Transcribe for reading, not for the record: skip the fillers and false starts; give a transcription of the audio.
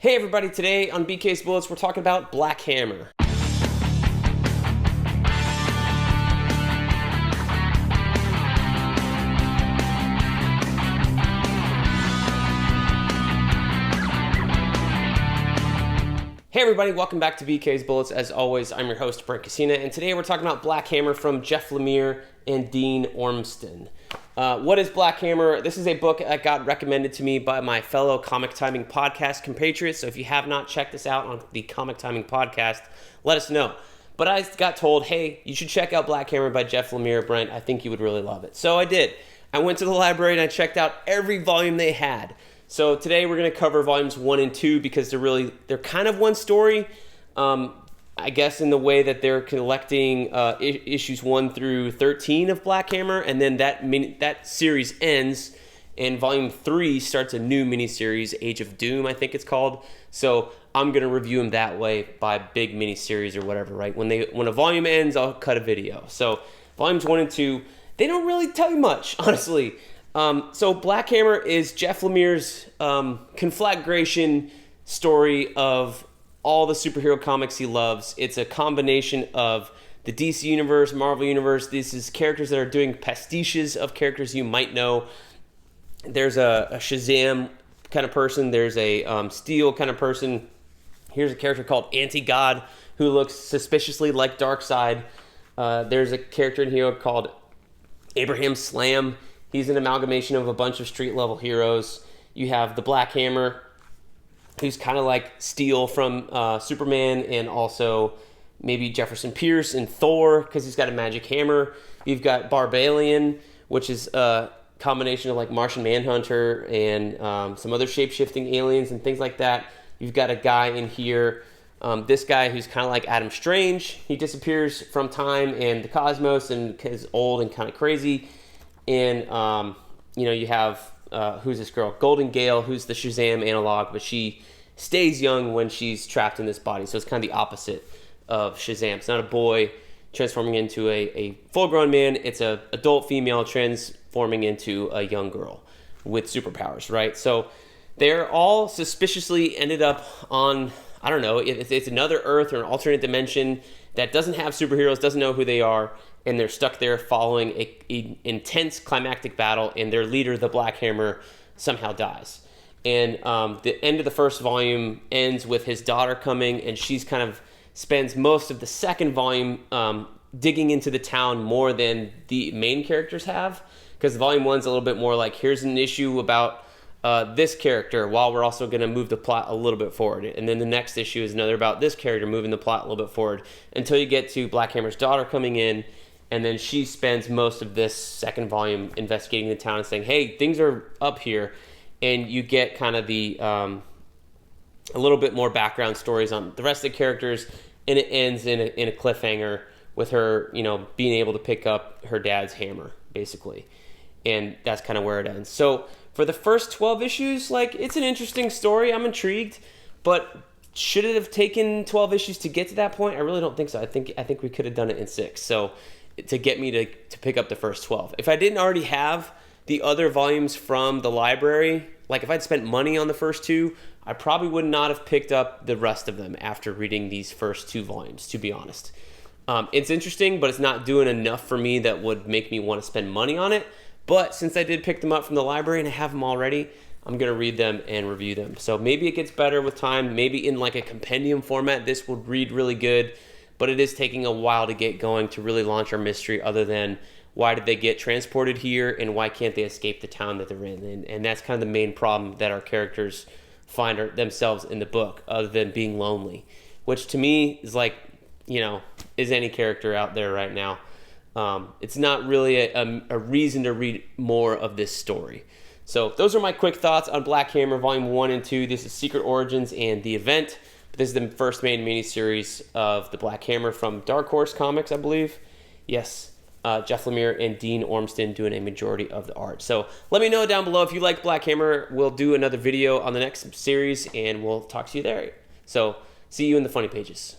Hey everybody, today on BK's Bullets we're talking about Black Hammer. Hey everybody, welcome back to BK's Bullets. As always, I'm your host, Brent and today we're talking about Black Hammer from Jeff Lemire and Dean Ormston. What is Black Hammer? This is a book that got recommended to me by my fellow Comic Timing podcast compatriots, so if you have not checked this out on the Comic Timing podcast, let us know. But I got told, hey, you should check out Black Hammer by Jeff Lemire, Brent. I think you would really love it. So I did. I went to the library and I checked out every volume they had. So today we're going to cover volumes 1 and 2 because they're kind of one story. I guess in the way that they're collecting issues 1 through 13 of Black Hammer, and then that series ends, and volume 3 starts a new miniseries, Age of Doom, I think it's called. So I'm gonna review them that way by big miniseries or whatever, right? When a volume ends, I'll cut a video. So volumes 1 and 2, they don't really tell you much, honestly. So Black Hammer is Jeff Lemire's conflagration story of all the superhero comics he loves. It's a combination of the DC Universe, Marvel Universe. This is characters that are doing pastiches of characters you might know. There's a Shazam kind of person. There's a Steel kind of person. Here's a character called Anti-God who looks suspiciously like Darkseid. There's a character in here called Abraham Slam. He's an amalgamation of a bunch of street-level heroes. You have the Black Hammer, who's kind of like Steel from Superman, and also maybe Jefferson Pierce and Thor, because he's got a magic hammer. You've got Barbalian, which is a combination of like Martian Manhunter and some other shape-shifting aliens and things like that. You've got a guy in here, this guy who's kind of like Adam Strange. He disappears from time and the cosmos and is old and kind of crazy. And, you have... who's this girl? Golden Gale, who's the Shazam analog, but she stays young when she's trapped in this body. So it's kind of the opposite of Shazam. It's not a boy transforming into a full-grown man. It's an adult female transforming into a young girl with superpowers, right? So they're all suspiciously ended up on, I don't know, it's another Earth or an alternate dimension that doesn't have superheroes, doesn't know who they are, and they're stuck there following an intense climactic battle, and their leader, the Black Hammer, somehow dies. And the end of the first volume ends with his daughter coming, and she's kind of spends most of the second volume digging into the town more than the main characters have, because volume 1's a little bit more like, here's an issue about this character, while we're also going to move the plot a little bit forward. And then the next issue is another about this character, moving the plot a little bit forward, until you get to Black Hammer's daughter coming in. And then she spends most of this second volume investigating the town and saying, hey, things are up here. And you get kind of the a little bit more background stories on the rest of the characters. And it ends in a cliffhanger with her, being able to pick up her dad's hammer, basically. And that's kind of where it ends. So for the first 12 issues, it's an interesting story. I'm intrigued. But should it have taken 12 issues to get to that point? I really don't think so. I think we could have done it in 6. So to get me to pick up the first 12. If I didn't already have the other volumes from the library, if I'd spent money on the first 2, I probably would not have picked up the rest of them after reading these first 2 volumes, to be honest. It's interesting, but it's not doing enough for me that would make me want to spend money on it. But since I did pick them up from the library and I have them already, I'm going to read them and review them. So maybe it gets better with time. Maybe in a compendium format, this would read really good. But it is taking a while to get going to really launch our mystery, other than why did they get transported here and why can't they escape the town that they're in? And that's kind of the main problem that our characters find themselves in the book, other than being lonely, which to me is is any character out there right now. It's not really a reason to read more of this story. So those are my quick thoughts on Black Hammer Volume 1 and 2. This is Secret Origins and The Event. This is the first main miniseries of the Black Hammer from Dark Horse Comics, I believe. Yes, Jeff Lemire and Dean Ormston doing a majority of the art. So let me know down below if you like Black Hammer. We'll do another video on the next series, and we'll talk to you there. So see you in the funny pages.